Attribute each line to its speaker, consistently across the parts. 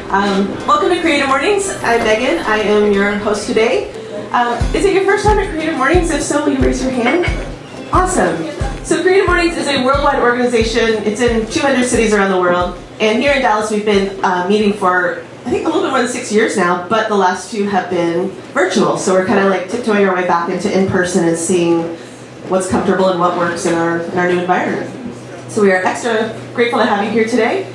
Speaker 1: Welcome to Creative Mornings. I'm Megan. I am your host today. Is it your first time at Creative Mornings? If so, will you raise your hand? Awesome. So Creative Mornings is a worldwide organization. It's in 200 cities around the world. And here in Dallas, we've been meeting for, I think, a little bit more than 6 years now, but the last 2 have been virtual. So we're kind of like tiptoeing our way back into in-person and seeing what's comfortable and what works in our new environment. So we are extra grateful to have you here today.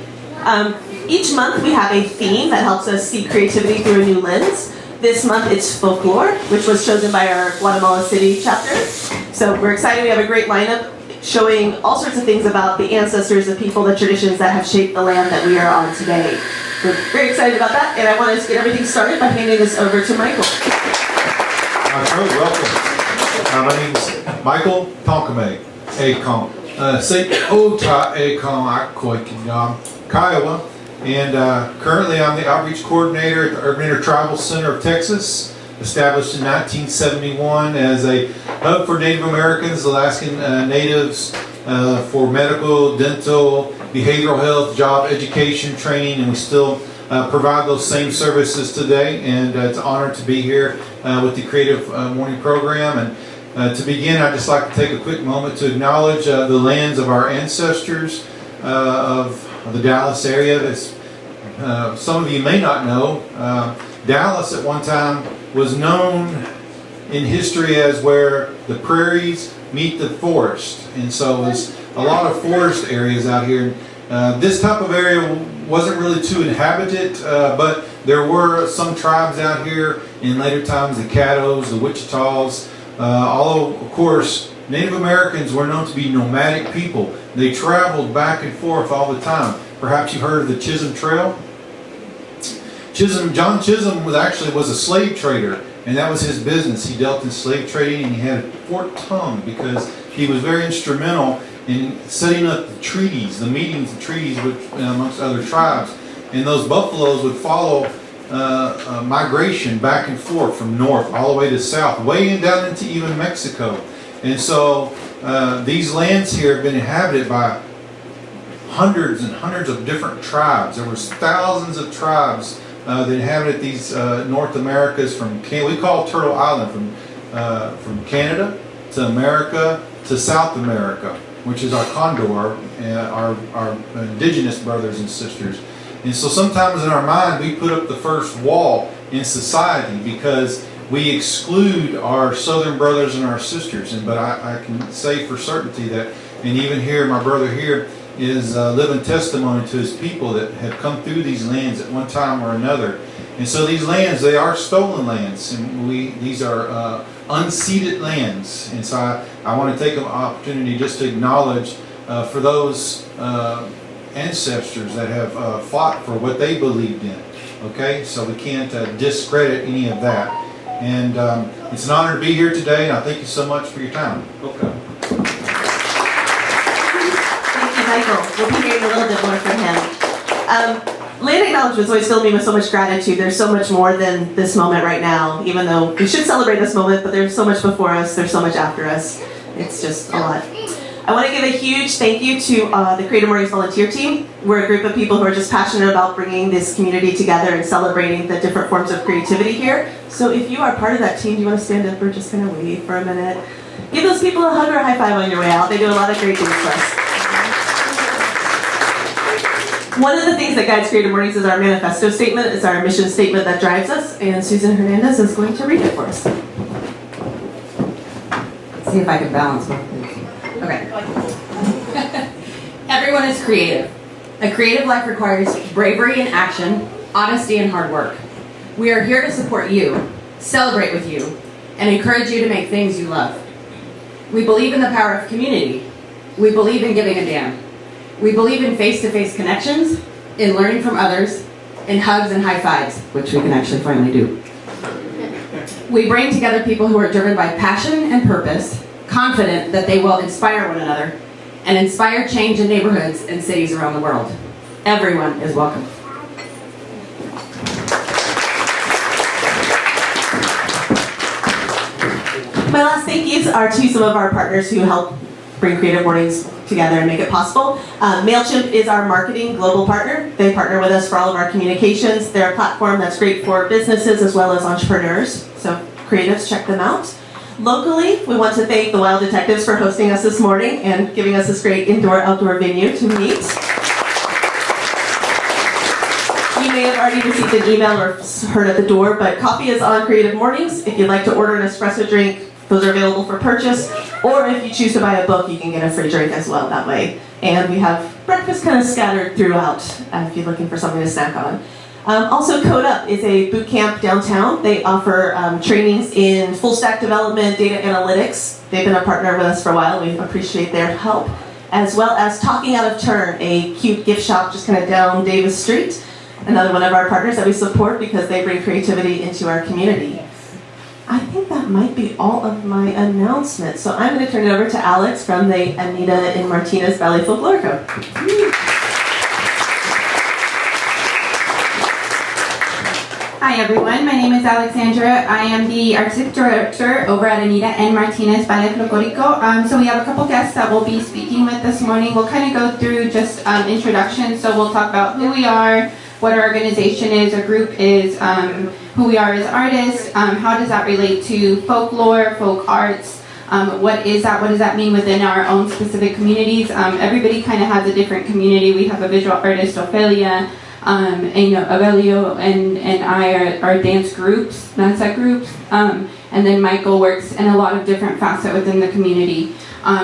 Speaker 1: Each month we have a theme that helps us see creativity through a new lens. This month it's folklore, which was chosen by our Guatemala City chapter. So we're excited. We have a great lineup showing all sorts of things about the ancestors, the people, the traditions that have shaped the land that we are on today. We're very excited about that, and I want to get everything started by handing this over to Michael.
Speaker 2: Welcome. My name is Michael Tonkame Akon. Say Ota Akon Akkoikinyam Kiowa. And currently I'm the outreach coordinator at the Urban Intertribal Center of Texas, established in 1971 as a hub for Native Americans, Alaskan natives, for medical, dental, behavioral health, job, education, training, and we still provide those same services today. And it's an honor to be here with the Creative Morning program. And to begin, I'd just like to take a quick moment to acknowledge the lands of our ancestors of the Dallas area. That's, some of you may not know, Dallas at one time was known in history as where the prairies meet the forest, and so there's a lot of forest areas out here. This type of area wasn't really too inhabited, but there were some tribes out here in later times, the Caddos, the Wichitas, although of course Native Americans were known to be nomadic people. They traveled back and forth all the time. Perhaps you've heard of the Chisholm Trail. John Chisholm was a slave trader, and that was his business. He dealt in slave trading, and he had a forked tongue because he was very instrumental in setting up the treaties, the meetings and treaties with, amongst other tribes. And those buffaloes would follow migration back and forth from north all the way to south, way in down into even Mexico. And so these lands here have been inhabited by hundreds and hundreds of different tribes. There was thousands of tribes that inhabited these North Americas from, we call Turtle Island, from Canada to America to South America, which is our condor, our indigenous brothers and sisters. And so sometimes in our mind we put up the first wall in society because we exclude our southern brothers and our sisters. But I can say for certainty that, and even here, my brother here is living testimony to his people that have come through these lands at one time or another. And so these lands, they are stolen lands, and these are unceded lands. And so I want to take an opportunity just to acknowledge for those ancestors that have fought for what they believed in. Okay, so we can't discredit any of that. And it's an honor to be here today, and I thank you so much for your time. Okay.
Speaker 1: Michael, we'll be hearing a little bit more from him. Land acknowledgements always fill me with so much gratitude. There's so much more than this moment right now, even though we should celebrate this moment, but there's so much before us, there's so much after us. It's just a lot. I want to give a huge thank you to the Creative Mornings volunteer team. We're a group of people who are just passionate about bringing this community together and celebrating the different forms of creativity here. So if you are part of that team, do you want to stand up or just kind of wait for a minute? Give those people a hug or a high five on your way out. They do a lot of great things for us. One of the things that guides Creative Mornings is our Manifesto Statement. It's our mission statement that drives us, and Susan Hernandez is going to read it for us.
Speaker 3: See if I can balance both things. Okay. Everyone is creative. A creative life requires bravery and action, honesty and hard work. We are here to support you, celebrate with you, and encourage you to make things you love. We believe in the power of community. We believe in giving a damn. We believe in face-to-face connections, in learning from others, in hugs and high fives, which we can actually finally do. We bring together people who are driven by passion and purpose, confident that they will inspire one another, and inspire change in neighborhoods and cities around the world. Everyone is welcome.
Speaker 1: My last thank yous are to some of our partners who help bring Creative Mornings together and make it possible. MailChimp is our marketing global partner. They partner with us for all of our communications. They're a platform that's great for businesses as well as entrepreneurs. So creatives, check them out. Locally, we want to thank the Wild Detectives for hosting us this morning and giving us this great indoor-outdoor venue to meet. You may have already received an email or heard at the door, but coffee is on Creative Mornings. If you'd like to order an espresso drink, those are available for purchase. Or if you choose to buy a book, you can get a free drink as well that way. And we have breakfast kind of scattered throughout if you're looking for something to snack on. Also, Code Up is a boot camp downtown. They offer trainings in full stack development, data analytics. They've been a partner with us for a while. We appreciate their help. As well as Talking Out of Turn, a cute gift shop just kind of down Davis Street. Another one of our partners that we support because they bring creativity into our community. I think that might be all of my announcements. So I'm going to turn it over to Alex from the Anita Martinez Ballet Folklorico.
Speaker 4: Hi everyone, my name is Alexandra. I am the artistic director over at Anita and Martinez Ballet Folklorico. So we have a couple guests that we'll be speaking with this morning. We'll kind of go through just introductions. So we'll talk about who we are, what our organization is, our group is, who we are as artists, how does that relate to folklore, folk arts, what is that, what does that mean within our own specific communities. Everybody kind of has a different community. We have a visual artist, Ophelia, and Avelio and I are dance groups, Massacre groups, and then Michael works in a lot of different facets within the community.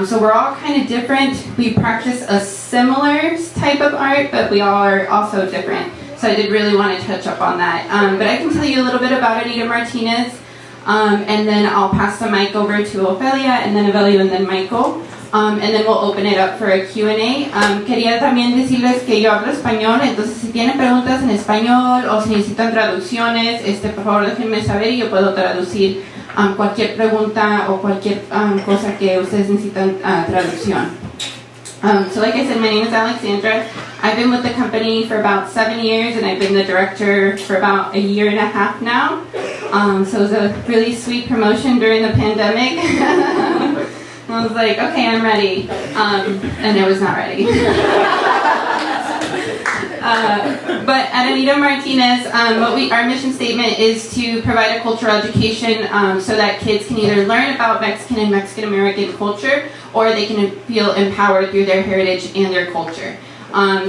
Speaker 4: So we're all kind of different. We practice a similar type of art, but we all are also different. So I did really want to touch up on that. But I can tell you a little bit about Anita Martinez, and then I'll pass the mic over to Ophelia, and then Avelio, and then Michael. And then we'll open it up for a Q&A. Quería también decirles que yo hablo español, entonces si tienen preguntas en español o si necesitan traducciones, por favor déjenme saber y yo puedo traducir cualquier pregunta o cualquier cosa que ustedes necesitan traducción. So like I said, my name is Alexandra. I've been with the company for about 7 years and I've been the director for about 1.5 years now. So it was a really sweet promotion during the pandemic. I was like, okay, I'm ready. And I was not ready. But at Anita Martinez, our mission statement is to provide a cultural education so that kids can either learn about Mexican and Mexican-American culture or they can feel empowered through their heritage and their culture.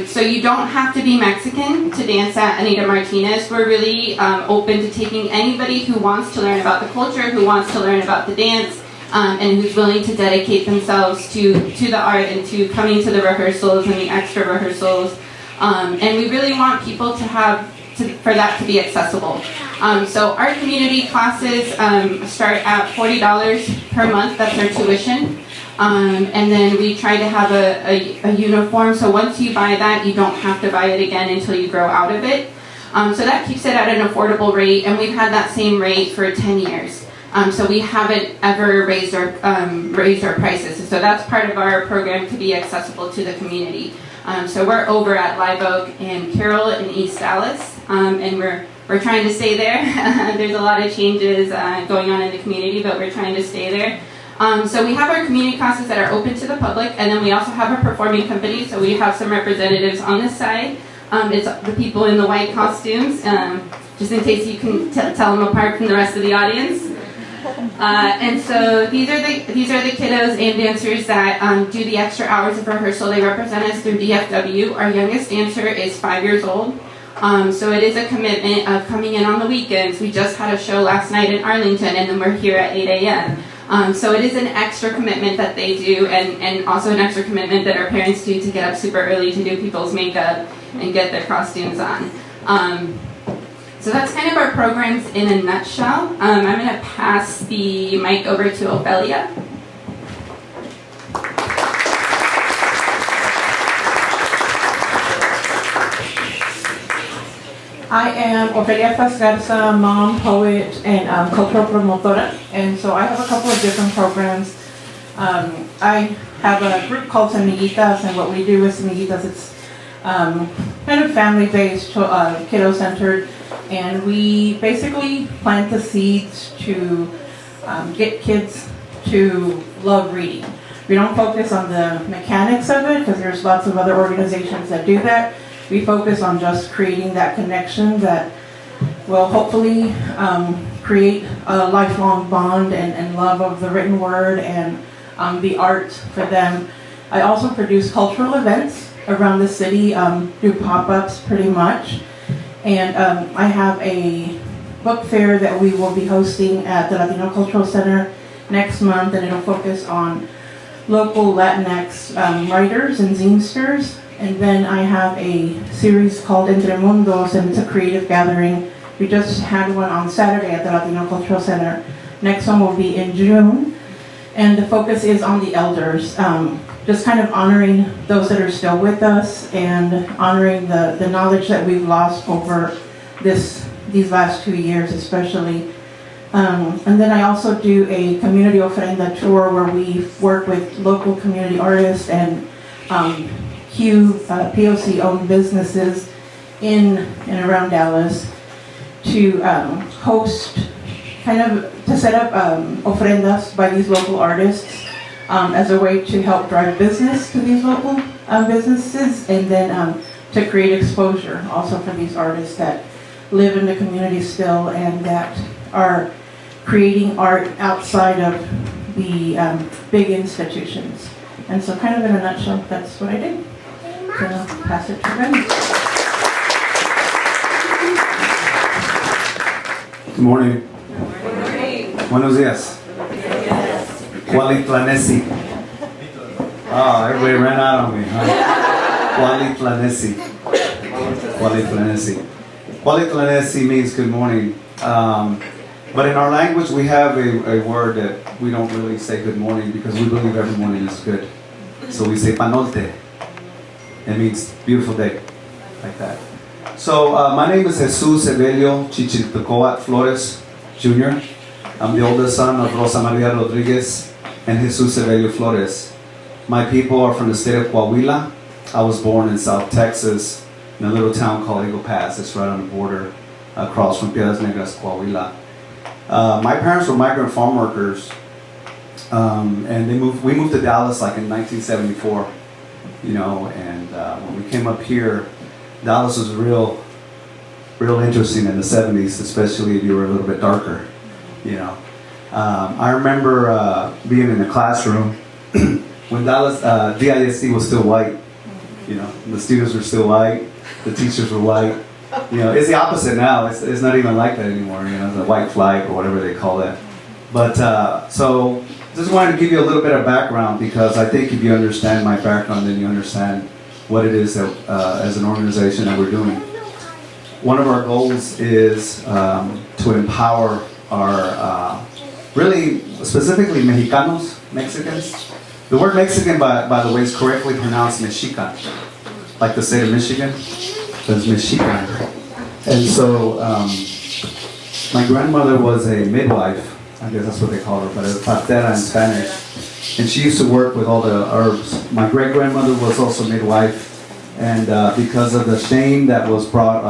Speaker 4: So you don't have to be Mexican to dance at Anita Martinez. We're really open to taking anybody who wants to learn about the culture, who wants to learn about the dance, and who's willing to dedicate themselves to the art and to coming to the rehearsals and the extra rehearsals. And we really want people for that to be accessible. So our community classes start at $40 per month. That's our tuition. And then we try to have a uniform. So once you buy that, you don't have to buy it again until you grow out of it. So that keeps it at an affordable rate. And we've had that same rate for 10 years. So we haven't ever raised our prices. So that's part of our program to be accessible to the community. So we're over at Live Oak and Carroll in East Dallas, and we're trying to stay there. There's a lot of changes going on in the community, but we're trying to stay there. So we have our community classes that are open to the public, and then we also have a performing company. So we have some representatives on this side. It's the people in the white costumes, just in case you can tell them apart from the rest of the audience. And so these are the kiddos and dancers that do the extra hours of rehearsal. They represent us through DFW. Our youngest dancer is 5 years old. So it is a commitment of coming in on the weekends. We just had a show last night in Arlington, and then we're here at 8 a.m. So it is an extra commitment that they do, and also an extra commitment that our parents do to get up super early to do people's makeup and get their costumes on. So that's kind of our programs in a nutshell. I'm going to pass the mic over to Ophelia.
Speaker 5: I am Ophelia Garza, mom, poet, and cultural promotora. And so I have a couple of different programs. I have a group called Semillitas, and what we do with Semillitas, it's kind of family-based, kiddo-centered. And we basically plant the seeds to get kids to love reading. We don't focus on the mechanics of it because there's lots of other organizations that do that. We focus on just creating that connection that will hopefully create a lifelong bond and love of the written word and the art for them. I also produce cultural events around the city, do pop-ups pretty much. And I have a book fair that we will be hosting at the Latino Cultural Center next month, and it'll focus on local Latinx writers and zinesters. And then I have a series called Entre Mundos, and it's a creative gathering. We just had one on Saturday at the Latino Cultural Center. Next one will be in June, and the focus is on the elders, just kind of honoring those that are still with us and honoring the knowledge that we've lost over these last 2 years especially. And then I also do a community ofrenda tour where we work with local community artists and POC-owned businesses in and around Dallas to host, to set up ofrendas by these local artists as a way to help drive business to these local businesses, and then to create exposure also for these artists that live in the community still and that are creating art outside of the big institutions. And so kind of in a nutshell, that's what I do. So I'll pass it to Remy.
Speaker 6: Good morning. Buenos días. Cualitlanesi. Oh, everybody ran out on me, huh? Cualitlanesi. Cualitlanesi. Cualitlanesi means good morning. But in our language, we have a word that we don't really say good morning because we believe every morning is good. So we say panolte. It means beautiful day, like that. So my name is Jesus Evelio Chichiltecoat Flores, Jr. I'm the oldest son of Rosa Maria Rodriguez and Jesus Evelio Flores. My people are from the state of Coahuila. I was born in South Texas in a little town called Eagle Pass. It's right on the border across from Piedras Negras, Coahuila. My parents were migrant farm workers, and we moved to Dallas like in 1974, and when we came up here, Dallas was real interesting in the 70s, especially if you were a little bit darker, I remember being in the classroom when Dallas, DISD was still white, the students were still white, the teachers were white. It's the opposite now. It's not even like that anymore. It's a white flag or whatever they call it. But so just wanted to give you a little bit of background because I think if you understand my background, then you understand what it is that as an organization that we're doing. One of our goals is to empower our really specifically Mexicanos, Mexicans. The word Mexican, by the way, is correctly pronounced Mexican, like the state of Michigan. That's Mexican. And so my grandmother was a midwife, I guess that's what they call her, but a partera in Spanish. And she used to work with all the herbs. My great-grandmother was also midwife, and because of the shame that was brought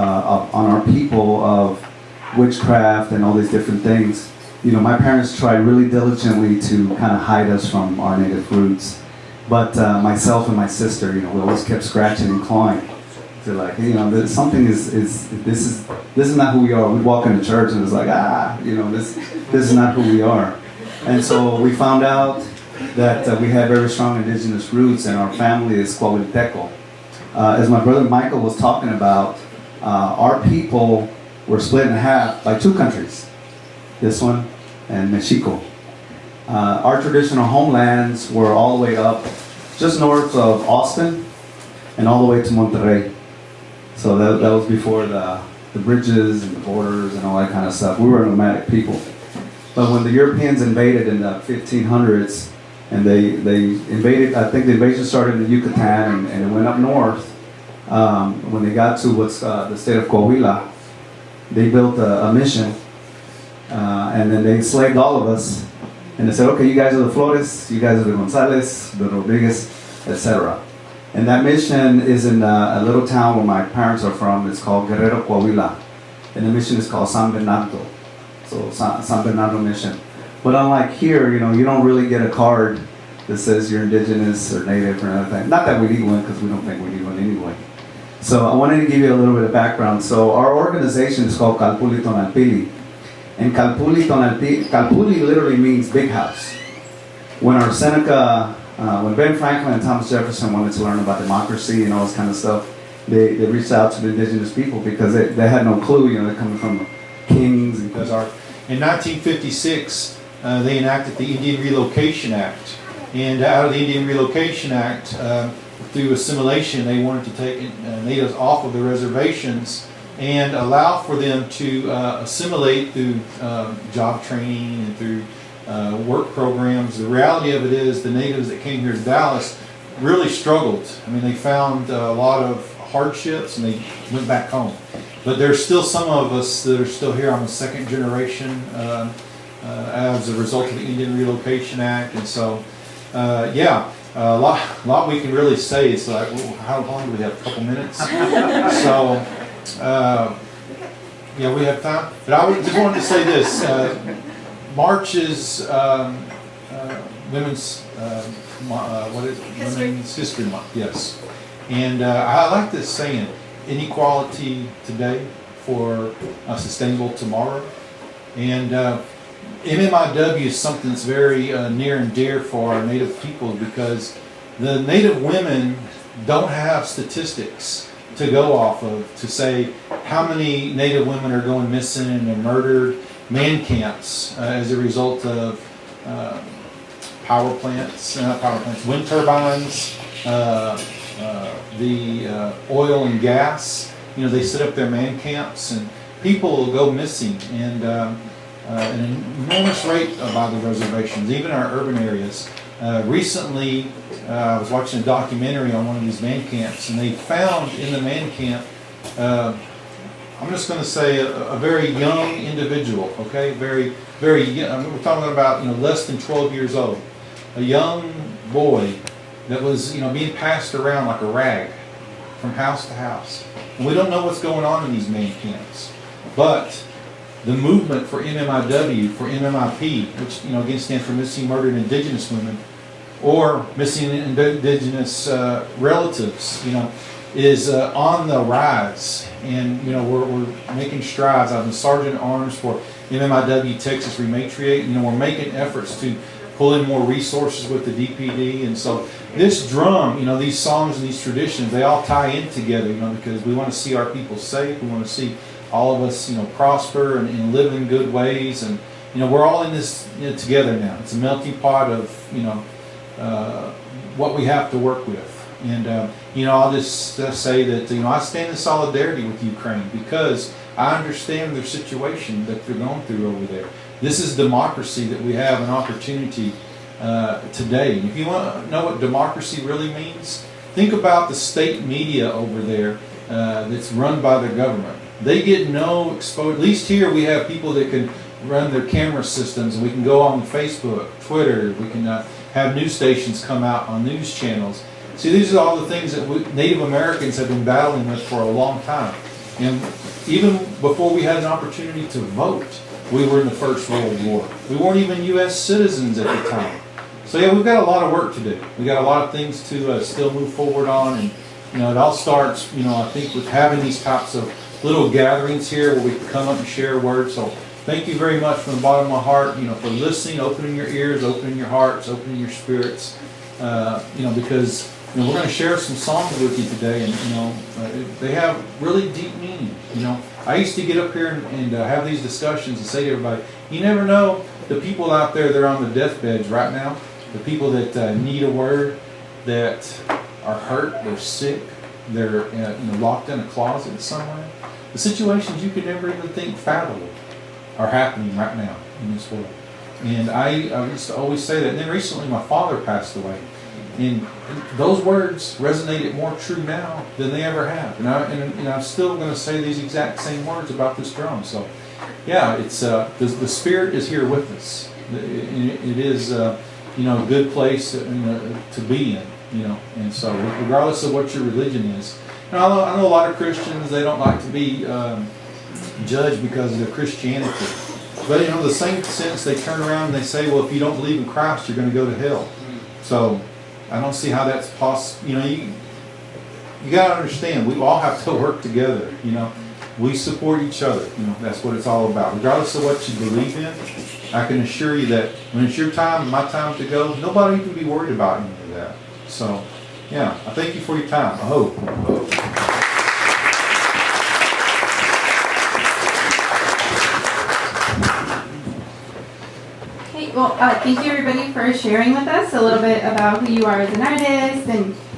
Speaker 6: on our people of witchcraft and all these different things, my parents tried really diligently to kind of hide us from our native roots. But myself and my sister, we always kept scratching and clawing. They're like, something this is not who we are. We'd walk into church and it's like, this is not who we are. And so we found out that we had very strong indigenous roots and our family is Coahuilteco. As my brother Michael was talking about, our people were split in half by two countries, this one and Mexico. Our traditional homelands were all the way up just north of Austin and all the way to Monterrey. So that was before the bridges and the borders and all that kind of stuff. We were nomadic people. But when the Europeans invaded in the 1500s, and they invaded, I think the invasion started in Yucatan and it went up north. When they got to what's the state of Coahuila, they built a mission, and then they enslaved all of us. And they said, okay, you guys are the Flores, you guys are the Gonzalez, the Rodriguez, etc. And that mission is in a little town where my parents are from. It's called Guerrero, Coahuila. And the mission is called San Bernardo. So San Bernardo mission. But unlike here, you don't really get a card that says you're indigenous or native or anything. Not that we need one, because we don't think we need one anyway. So I wanted to give you a little bit of background. So our organization is called Calpuli Tonalpili. And Calpuli literally means big house. When our Seneca, when Ben Franklin and Thomas Jefferson wanted to learn about democracy and all this kind of stuff, they reached out to the indigenous people because they had no clue, they're coming from kings.
Speaker 2: Because in 1956, they enacted the Indian Relocation Act. And out of the Indian Relocation Act, through assimilation, they wanted to take natives off of the reservations and allow for them to assimilate through job training and through work programs. The reality of it is the natives that came here to Dallas really struggled. I mean, they found a lot of hardships and they went back home. But there's still some of us that are still here. I'm a second generation as a result of the Indian Relocation Act. And so, a lot we can really say. It's like, well, how long do we have? A couple minutes? So, we have time. But I just wanted to say this. March is Women's Women's History Month. Yes, and I like this saying: inequality today for a sustainable tomorrow. And MMIW is something that's very near and dear for our Native people because the Native women don't have statistics to go off of to say how many Native women are going missing and are murdered, man camps as a result of wind turbines, the oil and gas. They set up their man camps and people will go missing, and an enormous rate by the reservations, even our urban areas. Recently, I was watching a documentary on one of these man camps, and they found in the man camp, I'm just going to say a very young individual, okay, very, very young. We're talking about less than 12 years old, a young boy that was being passed around like a rag from house to house. And we don't know what's going on in these man camps, but the movement for MMIW, for MMIP, which again stands for Missing Murdered Indigenous Women, or Missing Indigenous Relatives, is on the rise, and we're making strides. I'm the Sergeant at Arms for MMIW Texas Rematriate. We're making efforts to pull in more resources with the DPD, and so this drum, these songs and these traditions, they all tie in together, because we want to see our people safe. We want to see all of us, prosper and live in good ways, and we're all in this together now. It's a melting pot of what we have to work with, and I'll just say that I stand in solidarity with Ukraine because I understand their situation that they're going through over there. This is democracy that we have an opportunity today. And if you want to know what democracy really means, think about the state media over there that's run by the government. They get no exposure. At least here we have people that can run their camera systems, and we can go on Facebook, Twitter. We can have news stations come out on news channels. See, these are all the things that Native Americans have been battling with for a long time. And even before we had an opportunity to vote, we were in the First World War. We weren't even U.S. citizens at the time. So we've got a lot of work to do. We've got a lot of things to still move forward on. And it all starts, I think, with having these types of little gatherings here where we can come up and share words. So thank you very much from the bottom of my heart, for listening, opening your ears, opening your hearts, opening your spirits. Because we're going to share some songs with you today, and they have really deep meaning. I used to get up here and have these discussions and say to everybody, you never know the people out there that are on the deathbeds right now, the people that need a word, that are hurt, they're sick, they're locked in a closet somewhere. The situations you could never even think fathomable are happening right now in this world. And I used to always say that. And then recently my father passed away. And those words resonated more true now than they ever have. And I'm still going to say these exact same words about this drum. So, it's the Spirit is here with us. It is a good place to be in. And so regardless of what your religion is. And I know a lot of Christians, they don't like to be judged because of their Christianity. But in the same sense, they turn around and they say, well, if you don't believe in Christ, you're going to go to hell. So So I don't see how that's possible. You know, you got to understand, we all have to work together. You know, we support each other. You know, that's what it's all about. Regardless of what you believe in, I can assure you that when it's your time, my time to go, nobody can be worried about any of that. So, yeah, I thank you for your time. I hope.
Speaker 4: Well, thank you everybody for sharing with us a little bit about who you are as an artist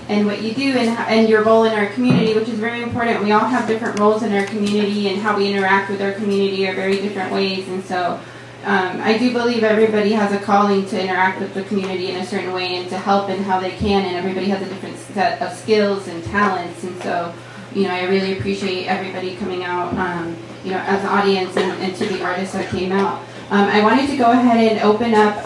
Speaker 4: and what you do and your role in our community, which is very important. We all have different roles in our community, and how we interact with our community are very different ways. And so I do believe everybody has a calling to interact with the community in a certain way and to help in how they can, and everybody has a different set of skills and talents. And so, you know, I really appreciate everybody coming out, you know, as an audience and to the artists that came out. I wanted to go ahead and open up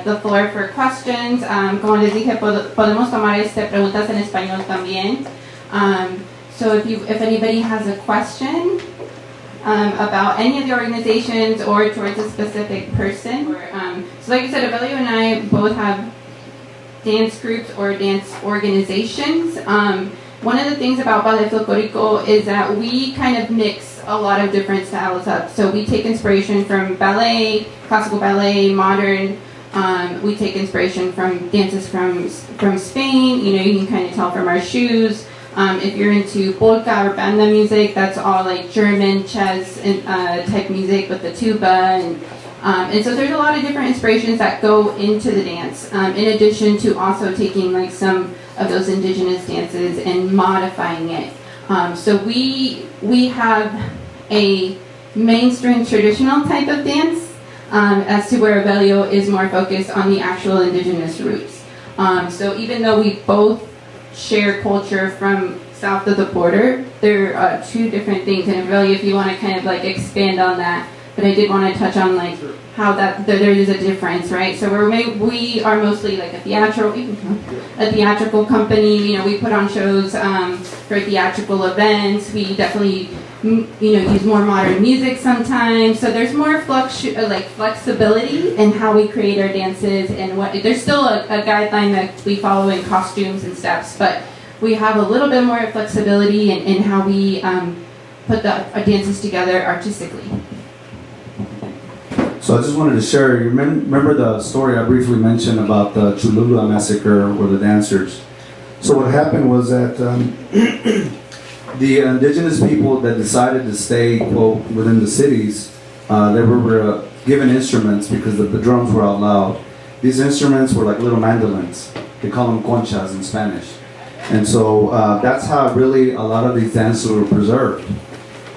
Speaker 4: the floor for questions. Como les dije, podemos tomar preguntas en español también. So if anybody has a question about any of the organizations or towards a specific person, so like I said, Avelio and I both have dance groups or dance organizations. One of the things about Ballet Folklorico is that we kind of mix a lot of different styles up. So we take inspiration from ballet, classical ballet, modern. We take inspiration from dances from Spain. You know, you can kind of tell from our shoes. If you're into polka or banda music, that's all like German chess type music with the tuba. And so there's a lot of different inspirations that go into the dance, in addition to also taking like some of those indigenous dances and modifying it. So we have a mainstream traditional type of dance, as to where Avelio is more focused on the actual indigenous roots. So even though we both share culture from south of the border, there are two different things. And Avelio, if you want to kind of like expand on that, but I did want to touch on like how that there is a difference, right? So we are mostly like a theatrical company. You know, we put on shows for theatrical events. We definitely, you know, use more modern music sometimes. So there's more flexibility in how we create our dances, and there's still a guideline that we follow in costumes and steps, but we have a little bit more flexibility in how we put our dances together artistically.
Speaker 6: So I just wanted to share, you remember the story I briefly mentioned about the Cholula Massacre or the dancers. So what happened was that the indigenous people that decided to stay, quote, within the cities, they were given instruments because the drums were out loud. These instruments were like little mandolins. They call them conchas in Spanish. And so that's how really a lot of these dances were preserved.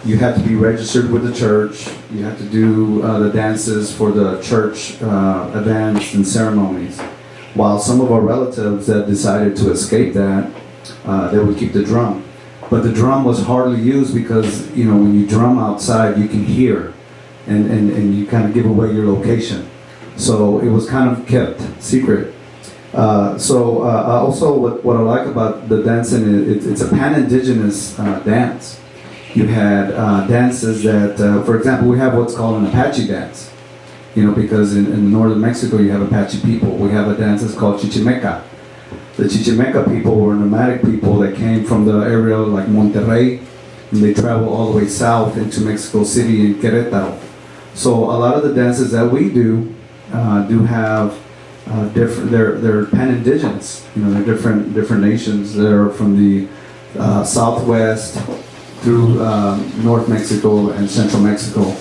Speaker 6: You had to be registered with the church. You had to do the dances for the church events and ceremonies. While some of our relatives that decided to escape that, they would keep the drum. But the drum was hardly used because, you know, when you drum outside, you can hear, and you kind of give away your location. So it was kind of kept secret. Also, what I like about the dancing is it's a pan-indigenous dance. You had dances that, for example, we have what's called an Apache Dance. You know, because in northern Mexico you have Apache people. We have a dance that's called Chichimeca. The Chichimeca people were nomadic people that came from the area like Monterrey, and they traveled all the way south into Mexico City and Querétaro. So a lot of the dances that we do have different. They're pan-indigenous. You know, they're different nations. They're from the southwest through North Mexico and Central Mexico.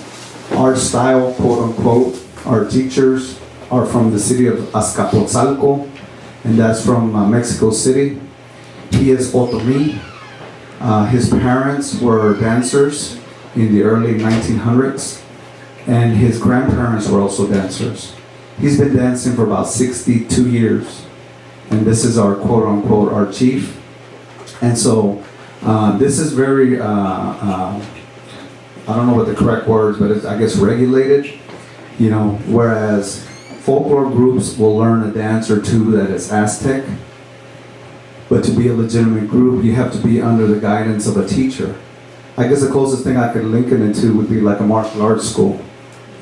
Speaker 6: Our style, quote unquote, our teachers are from the city of Azcapotzalco, and that's from Mexico City. He is Otomi. His parents were dancers in the early 1900s, and his grandparents were also dancers. He's been dancing for about 62 years, and this is our quote unquote, our chief. And so this is very, I don't know what the correct words, but it's, I guess, regulated, you know, whereas folklore groups will learn a dance or two that is Aztec, but to be a legitimate group, you have to be under the guidance of a teacher. I guess the closest thing I could link it into would be like a martial arts school.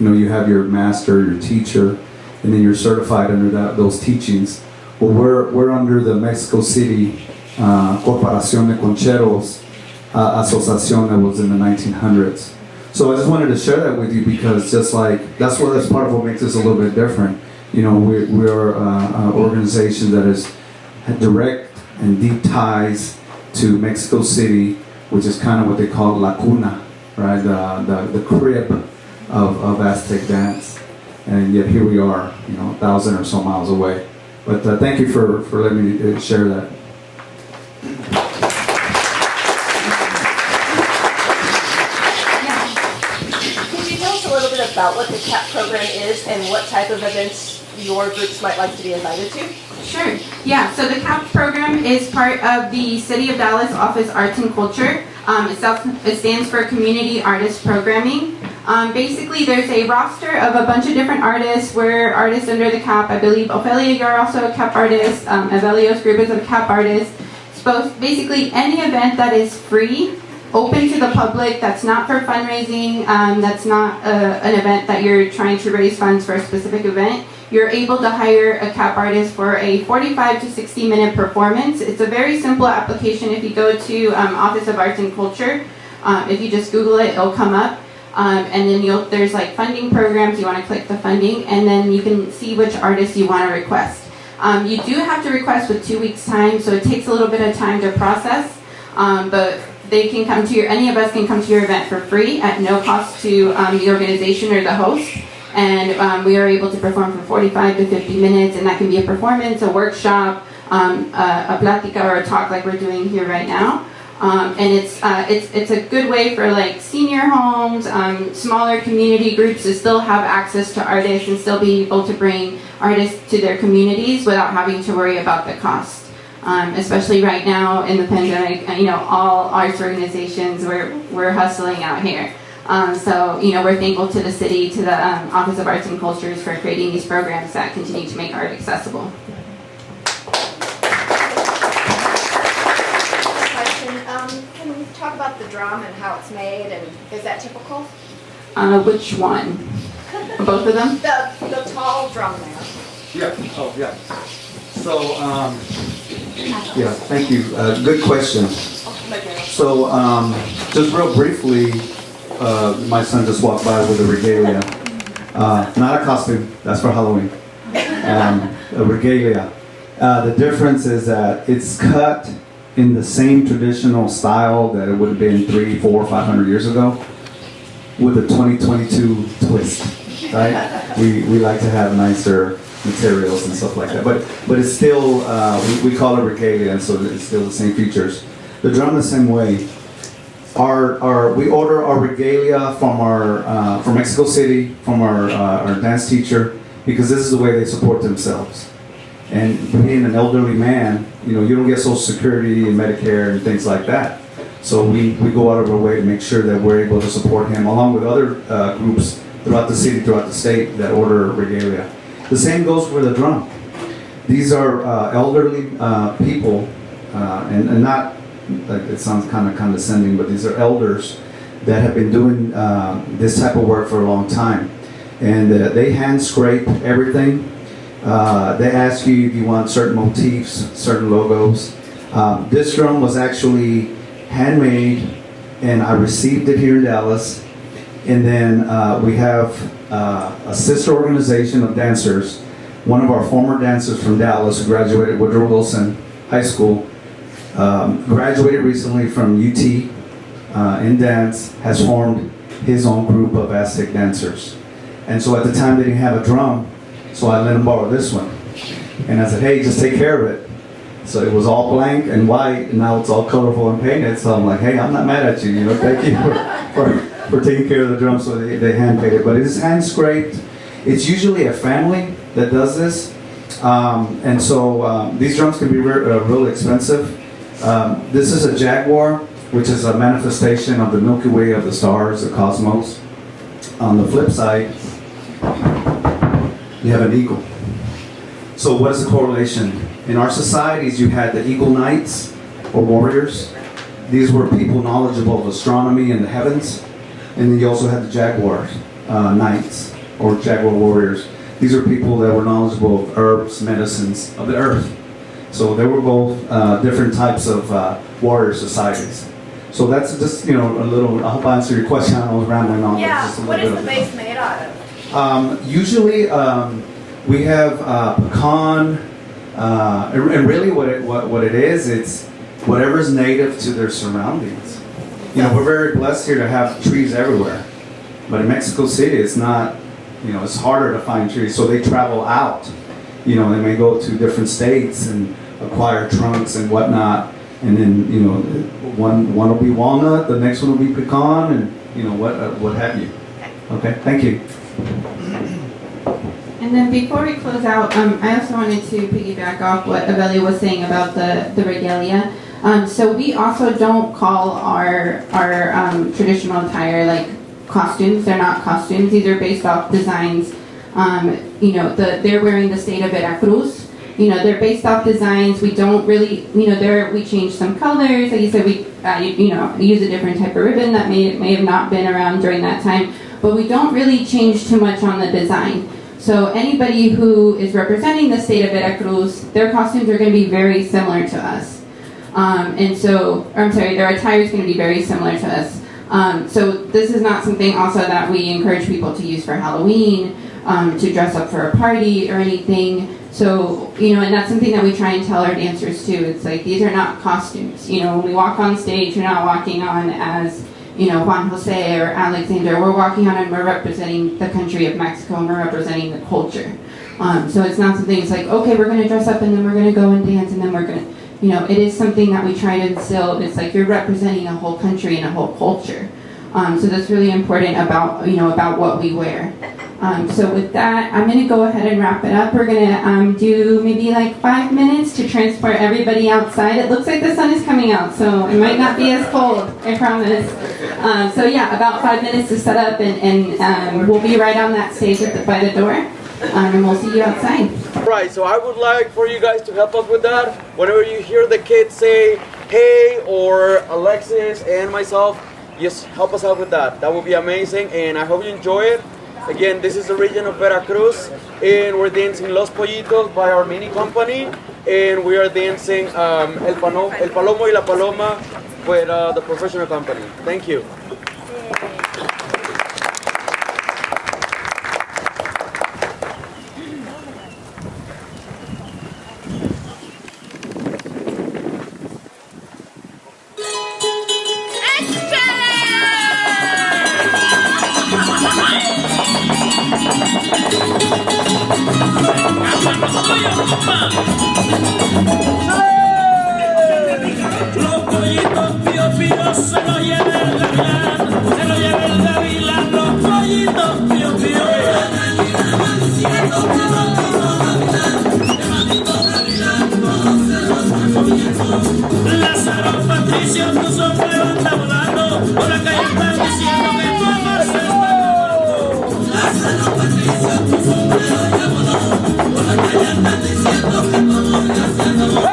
Speaker 6: You know, you have your master, your teacher, and then you're certified under those teachings. Well, we're under the Mexico City Corporación de Concheros Associación that was in the 1900s. So I just wanted to share that with you because just like that's part of what makes us a little bit different. You know, we're an organization that has direct and deep ties to Mexico City, which is kind of what they call La Cuna, right? The crib of Aztec dance. And yet here we are, 1,000 or so miles away. But thank you for letting me share that.
Speaker 7: Can you tell us a little bit about what the CAP program is and what type of events your groups might like to be invited to?
Speaker 4: Sure. Yeah, so the CAP program is part of the City of Dallas Office Arts and Culture. It stands for Community Artist Programming. Basically, there's a roster of a bunch of different artists. We're artists under the CAP. I believe, Ophelia, you're also a CAP artist. Evelio's group is a CAP artist. So basically, any event that is free, open to the public, that's not for fundraising, that's not an event that you're trying to raise funds for a specific event, you're able to hire a CAP artist for a 45 to 60 minute performance. It's a very simple application. If you go to Office of Arts and Culture, if you just Google it, it'll come up. And then there's like funding programs, you want to click the funding, and then you can see which artist you want to request. You do have to request with 2 weeks time, so it takes a little bit of time to process, but they can come to any of us can come to your event for free at no cost to the organization or the host. And we are able to perform for 45 to 50 minutes, and that can be a performance, a workshop, a plática, or a talk like we're doing here right now. And it's a good way for like senior homes, smaller community groups to still have access to artists and still be able to bring artists to their communities without having to worry about the cost. Especially right now in the pandemic, all arts organizations, we're hustling out here. So we're thankful to the city, to the Office of Arts and Cultures for creating these programs that continue to make art accessible.
Speaker 7: Can we talk about the drum and how it's made, and is that typical?
Speaker 4: Which one? Both of them?
Speaker 7: The tall drum there.
Speaker 6: Yeah. Oh, yeah. So, yeah, thank you. Good question. So, just real briefly, my son just walked by with a regalia. Not a costume, that's for Halloween. A regalia. The difference is that it's cut in the same traditional style that it would have been 300, 400, 500 years ago, with a 2022 twist, right? We like to have nicer materials and stuff like that, but it's still we call it regalia, and so it's still the same features. The drum the same way. We order our regalia from Mexico City, from our dance teacher, because this is the way they support themselves. And being an elderly man, you don't get Social Security and Medicare and things like that. So we go out of our way to make sure that we're able to support him, along with other groups throughout the city, throughout the state that order regalia. The same goes for the drum. These are elderly people, and not, like it sounds kind of condescending, but these are elders that have been doing this type of work for a long time. And they hand scrape everything. They ask you if you want certain motifs, certain logos. This drum was actually handmade, and I received it here in Dallas. And then we have a sister organization of dancers. One of our former dancers from Dallas who graduated Woodrow Wilson High School, graduated recently from UT in dance, has formed his own group of Aztec dancers. And so at the time they didn't have a drum, so I let him borrow this one. And I said, hey, just take care of it. So it was all blank and white, and now it's all colorful and painted. So I'm like, hey, I'm not mad at you, thank you for taking care of the drum. So they hand painted, but it is hand scraped. It's usually a family that does this. And so these drums can be really expensive. This is a Jaguar, which is a manifestation of the Milky Way, of the stars, the cosmos. On the flip side, you have an eagle. So what is the correlation? In our societies, you had the eagle knights or warriors. These were people knowledgeable of astronomy and the heavens. And then you also had the Jaguar knights or Jaguar warriors. These are people that were knowledgeable of herbs, medicines of the earth. So they were both different types of warrior societies. So that's just, a little, I hope I answered your question. I was rambling on.
Speaker 7: Yeah,
Speaker 6: just a
Speaker 7: what
Speaker 6: little
Speaker 7: is
Speaker 6: bit
Speaker 7: the
Speaker 6: of
Speaker 7: base made out of?
Speaker 6: Usually we have pecan, and really what it is, it's whatever's native to their surroundings. We're very blessed here to have trees everywhere. But in Mexico City, it's not, it's harder to find trees. So they travel out. They may go to different states and acquire trunks and whatnot. And then, one will be walnut, the next one will be pecan, and, what have you. Okay, thank you.
Speaker 4: And then before we close out, I also wanted to piggyback off what Aveli was saying about the regalia. So we also don't call our traditional attire like costumes. They're not costumes. These are based off designs. They're wearing the state of Veracruz. They're based off designs. We don't really, we change some colors. Like you said, we, use a different type of ribbon that may have not been around during that time. But we don't really change too much on the design. So anybody who is representing the state of Veracruz, their costumes are going to be very similar to us. Their attire is going to be very similar to us. So this is not something also that we encourage people to use for Halloween, to dress up for a party or anything. So, and that's something that we try and tell our dancers too. It's like, these are not costumes. When we walk on stage, we're not walking on as, Juan Jose or Alexander. We're walking on and we're representing the country of Mexico and we're representing the culture. So it's not something, it's like, okay, we're going to dress up and then we're going to go and dance and then we're going to, it is something that we try to instill. It's like you're representing a whole country and a whole culture. So that's really important about what we wear. So with that, I'm going to go ahead and wrap it up. We're going to do maybe like 5 minutes to transport everybody outside. It looks like the sun is coming out, so it might not be as cold, I promise. About 5 minutes to set up, and we'll be right on that stage by the door, and we'll see you outside.
Speaker 8: Right, so I would like for you guys to help us with that. Whenever you hear the kids say, hey, or Alexis and myself, just help us out with that. That would be amazing, and I hope you enjoy it. Again, this is the region of Veracruz, and we're dancing Los Pollitos by our mini company, and we are dancing El Palomo y la Paloma with the professional company. Thank you.
Speaker 9: Los pollitos pío pío se lo lleva el gavilán, se lo lleva el gavilán, los pollitos pío pío. Lázaro Patricio, tu sombrero anda volando, por la calle están diciendo que tu amor se está acabando. Lázaro Patricio, tu sombrero ya voló, por la calle están diciendo que tu amor ya se acabó.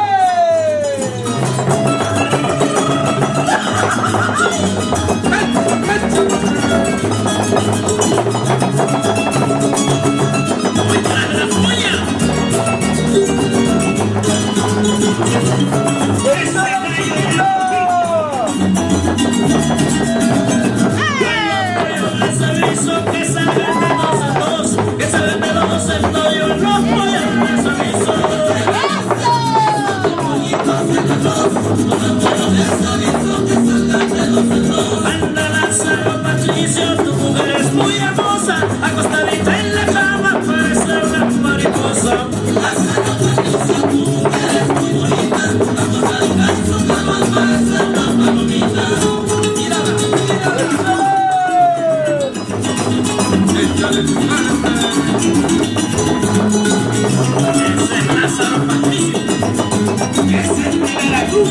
Speaker 9: Anda Lázaro Patricio, tu mujer es muy hermosa, acostadita en la cama parece una mariposa. Lázaro Patricio, tu mujer es muy bonita, acostadita en su cama parece una palomita. Mírala, mírala. Échale tu mano. Ese es Lázaro Patricio, ese es de Veracruz.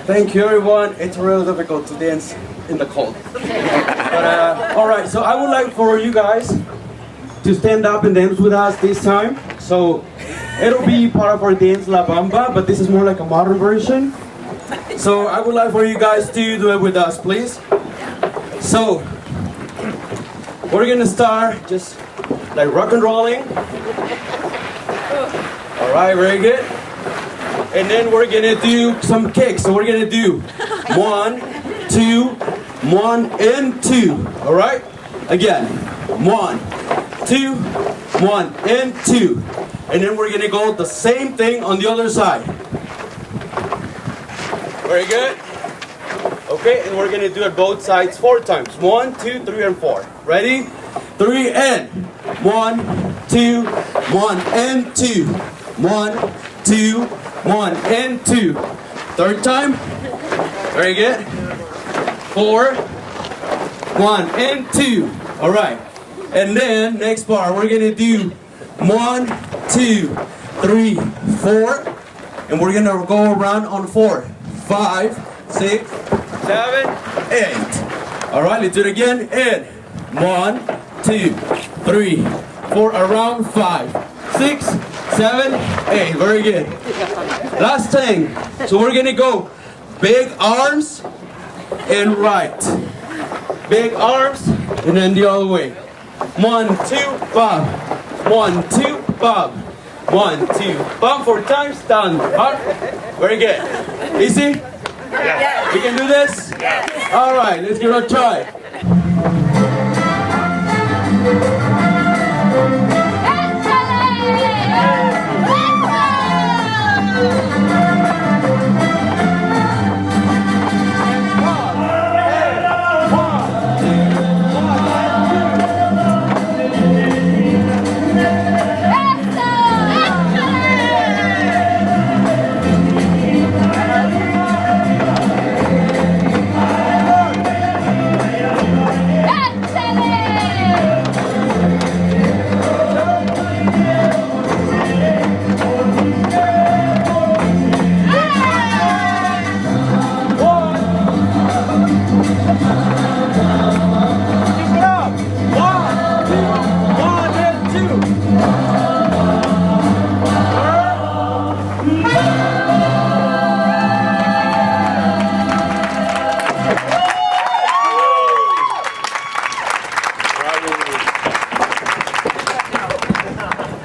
Speaker 8: Thank you, everyone. It's really difficult to dance in the cold. But, all right, so I would like for you guys to stand up and dance with us this time. So it'll be part of our dance La Bamba, but this is more like a modern version. So I would like for you guys to do it with us, please. So we're gonna start just like rock and rolling. All right, very good. And then we're gonna do some kicks. So we're gonna do 1, 2, 1, and 2. All right? Again, 1, 2, 1, and 2. And then we're gonna go the same thing on the other side. Very good. Okay, and we're gonna do it both sides 4 times. 1, 2, 3, and 4. Ready? 3 and 1, 2, 1 and 2. 1, 2, 1 and 2. Third time. Very good. 4, 1 and 2. All right. And then next part we're gonna do 1, 2, 3, 4, and we're gonna go around on 4, 5, 6, 7, 8. All right. Let's do it again. And 1, 2, 3, 4. Around 5, 6, 7, 8. Very good. Last thing. So we're gonna go big arms and right. Big arms and then the other way. 1, 2, bob. 1, 2, bob. 1, 2, bump 4 times, down, hard. Very good. Easy?
Speaker 7: Yeah.
Speaker 8: We can do this? All right, let's give it a try.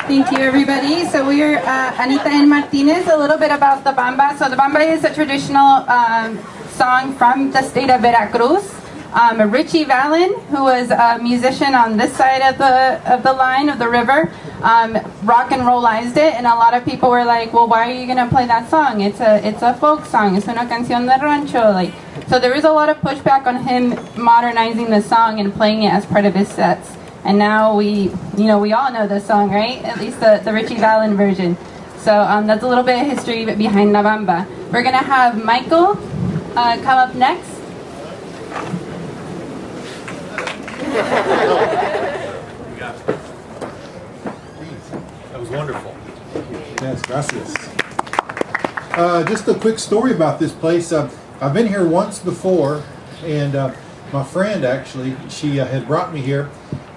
Speaker 4: Thank you, everybody. So we are Anita Martinez. A little bit about the Bamba. So the Bamba is a traditional song from the state of Veracruz. Richie Vallon, who was a musician on this side of the line of the river, rock and rollized it, and a lot of people were like, "Well, why are you gonna play that song? It's a folk song. It's una canción de rancho." Like, so there was a lot of pushback on him modernizing the song and playing it as part of his sets. And now we all know this song, right? At least the Richie Vallon version. So that's a little bit of history behind La Bamba. We're gonna have Michael come up next.
Speaker 2: That was wonderful. Yes, gracias. Just a quick story about this place. I've been here once before, and my friend actually, she had brought me here,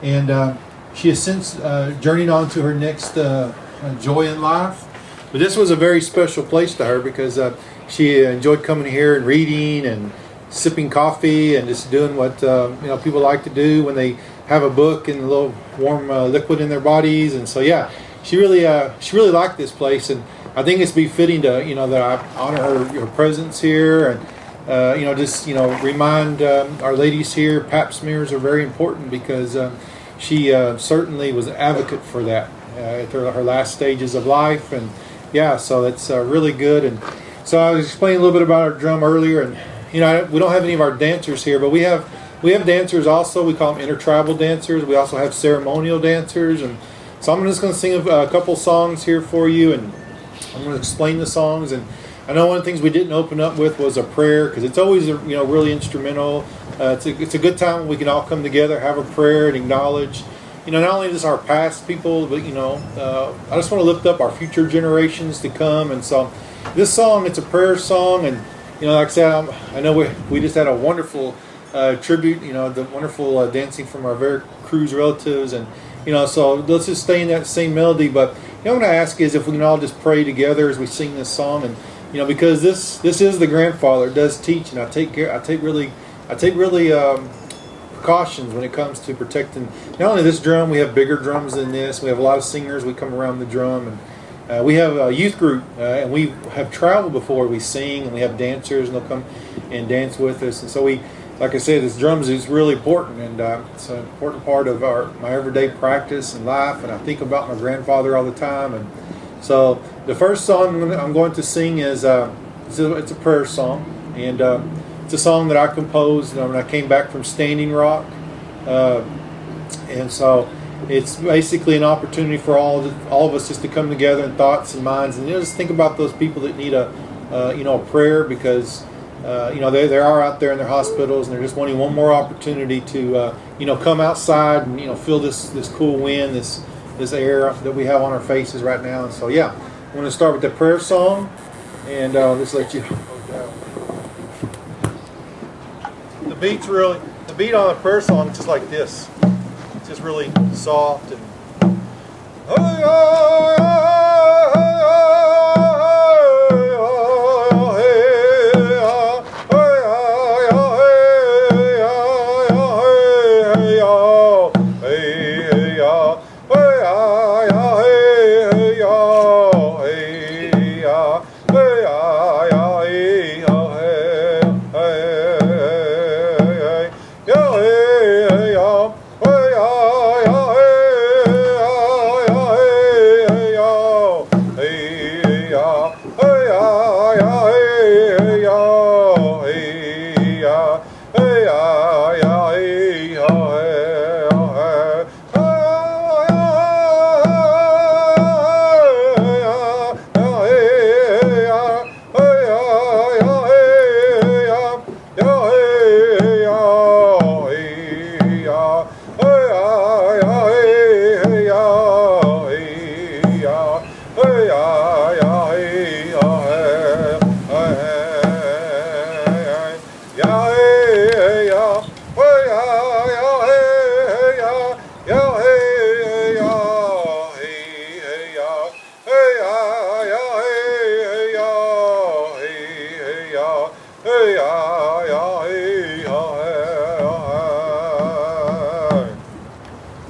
Speaker 2: and she has since journeyed on to her next joy in life. But this was a very special place to her because she enjoyed coming here and reading and sipping coffee and just doing what people like to do when they have a book and a little warm liquid in their bodies. And so she really liked this place, and I think it's befitting to that I honor her presence here, and remind our ladies here pap smears are very important because she certainly was an advocate for that at her last stages of life. And so that's really good. And so I was explaining a little bit about our drum earlier, and we don't have any of our dancers here, but we have dancers also. We call them intertribal dancers. We also have ceremonial dancers, and so I'm just going to sing a couple songs here for you, and I'm going to explain the songs. And I know one of the things we didn't open up with was a prayer, because it's always really instrumental. It's a good time when we can all come together, have a prayer, and acknowledge not only just our past people, but I just want to lift up our future generations to come. And so this song, it's a prayer song, and like I said, I know we just had a wonderful tribute, the wonderful dancing from our Veracruz relatives, and so let's just stay in that same melody. But what I'm going to ask is if we can all just pray together as we sing this song, and because this is the grandfather, it does teach, and I take really precautions when it comes to protecting not only this drum. We have bigger drums than this. We have a lot of singers. We come around the drum, and we have a youth group, and we have traveled before. We sing, and we have dancers, and they'll come and dance with us. And so like I said, this drums is really important, and it's an important part of my everyday practice and life. And I think about my grandfather all the time. And so the first song I'm going to sing is it's a prayer song, and it's a song that I composed when I came back from Standing Rock, and so it's basically an opportunity for all of us just to come together in thoughts and minds, and just think about those people that need a prayer, because they are out there in their hospitals, and they're just wanting one more opportunity to come outside and feel this cool wind, this air that we have on our faces right now. And so I'm going to start with the prayer song, and just let you. The beat on the prayer song is just like this. It's just really soft and.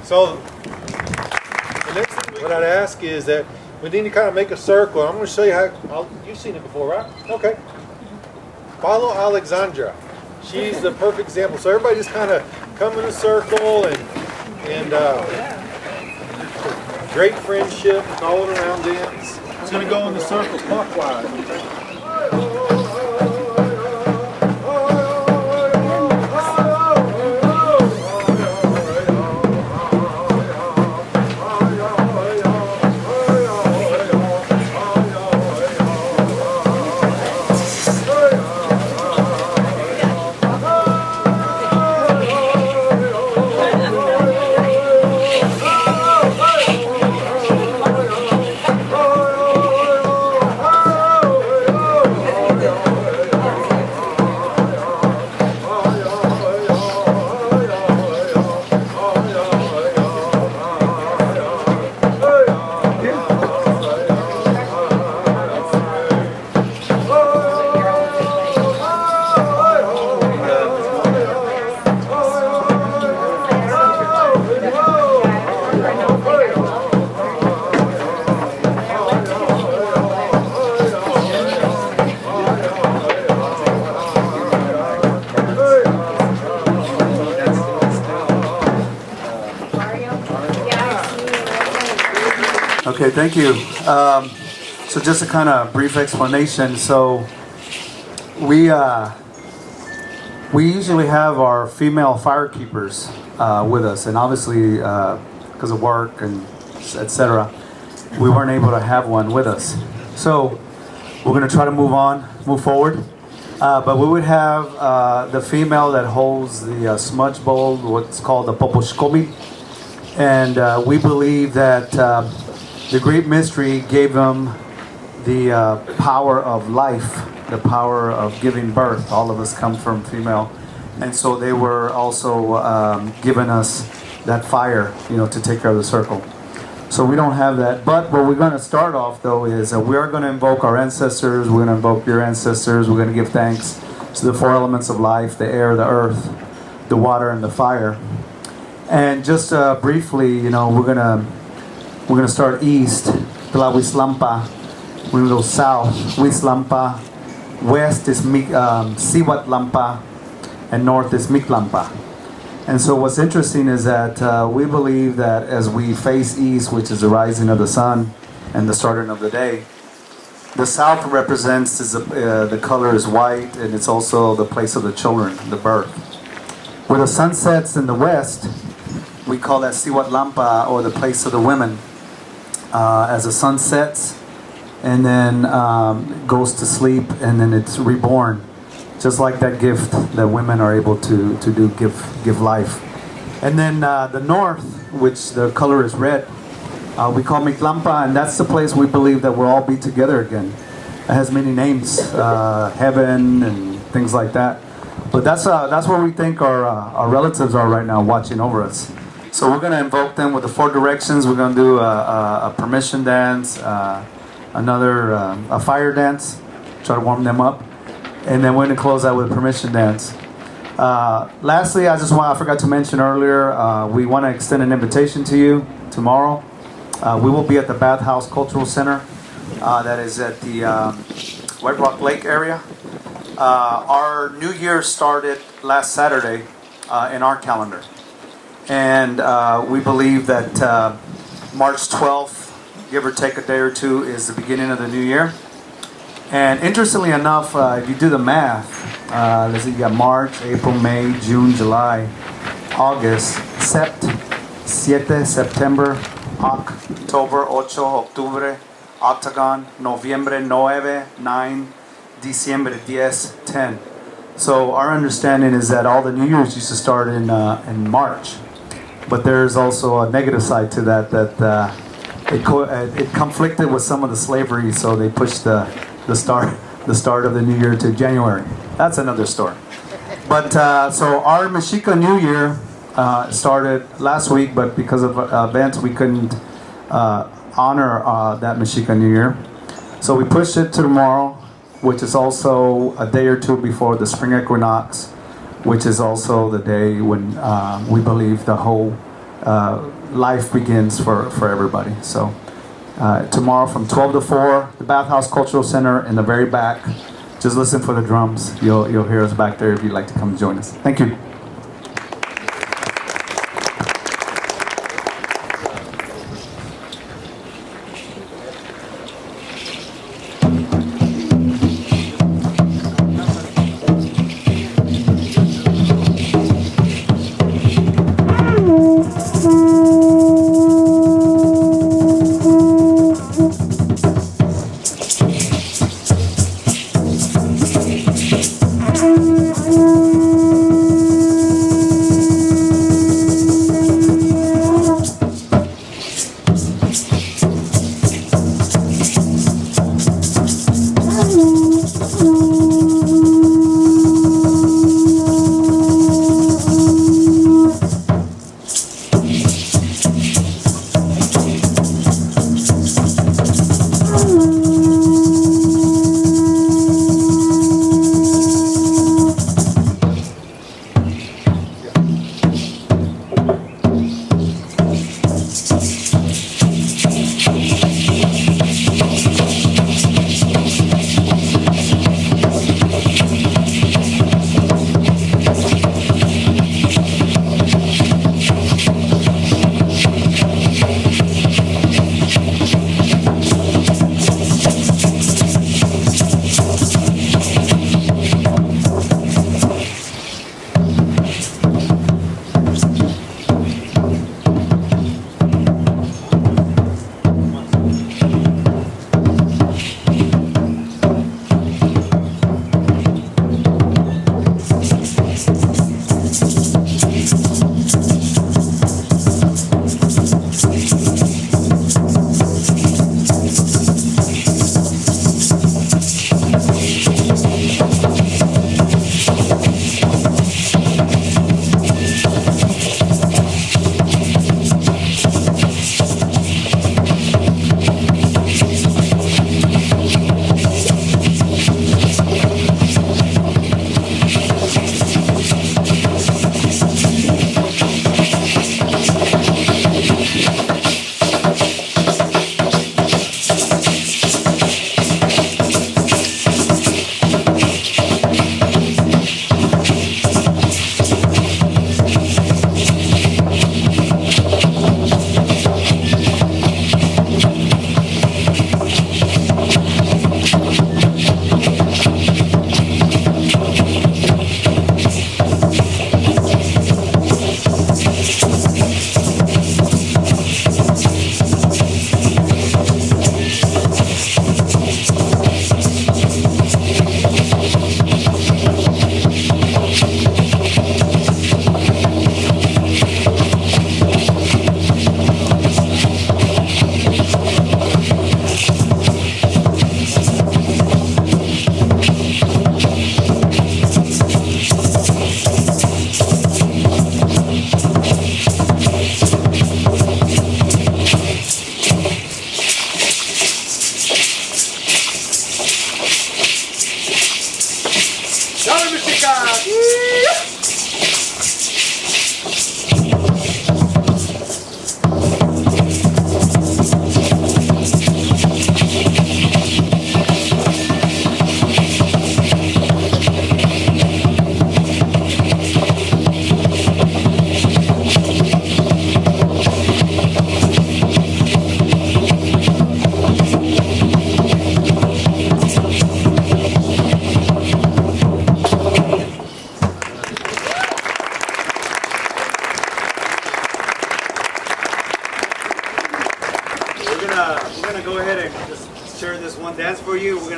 Speaker 2: So the next thing what I'd ask is that we need to kind of make a circle. I'm going to show you how. You've seen it before, right? Okay. Follow Alexandra. She's the perfect example. So everybody just kind of come in a circle and great friendship, all around dance. It's going to go in the circle clockwise.
Speaker 6: Okay, thank you. So just a kind of brief explanation. So we usually have our female firekeepers with us, and obviously because of work and etc., we weren't able to have one with us. So we're going to try to move forward. But we would have the female that holds the smudge bowl, what's called the poposhkomi, and we believe that the great mystery gave them the power of life, the power of giving birth. All of us come from female, and so they were also giving us that fire, to take care of the circle. So we don't have that. But what we're going to start off, though, is we are going to invoke our ancestors. We're going to invoke your ancestors. We're going to give thanks to the four elements of life: the air, the earth, the water, and the fire. And just briefly, we're gonna start east, Tlahuizlampa. We're gonna go south, Huizlampa. West is Sihuatlampa, and north is Mictlampa. And so what's interesting is that we believe that as we face east, which is the rising of the sun and the starting of the day, the south represents the color is white, and it's also the place of the children, the birth. Where the sun sets in the west, we call that Sihuatlampa, or the place of the women. As the sun sets and then goes to sleep, and then it's reborn, just like that gift that women are able to do, give life. And then the north, which the color is red, we call Mictlampa, and that's the place we believe that we'll all be together again. It has many names, heaven and things like that. But that's where we think our relatives are right now, watching over us. So we're going to invoke them with the four directions. We're going to do a permission dance, a fire dance, try to warm them up, and then we're going to close out with a permission dance. Lastly, I forgot to mention earlier, we want to extend an invitation to you tomorrow. We will be at the Bathhouse Cultural Center that is at the White Rock Lake area. Our new year started last Saturday in our calendar. And we believe that March 12th, give or take a day or two, is the beginning of the new year. And interestingly enough, if you do the math, let's see, you got March, April, May, June, July, August, Siete, September, October, Ocho, Octubre, Octagon, Noviembre, 9, Diciembre, 10. So our understanding is that all the New Year's used to start in March. But there's also a negative side to that, it conflicted with some of the slavery, so they pushed the start of the New Year to January. That's another story. But so our Mexica New Year started last week, but because of events, we couldn't honor that Mexica New Year. So we pushed it to tomorrow, which is also a day or two before the spring equinox, which is also the day when we believe the whole life begins for everybody. So tomorrow from 12 to 4, the Bathhouse Cultural Center in the very back. Just listen for the drums. You'll hear us back there if you'd like to come join us. Thank you.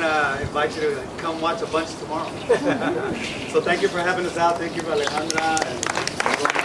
Speaker 10: gonna invite you to come watch a bunch tomorrow. So thank you for having us out. Thank you for Alejandra and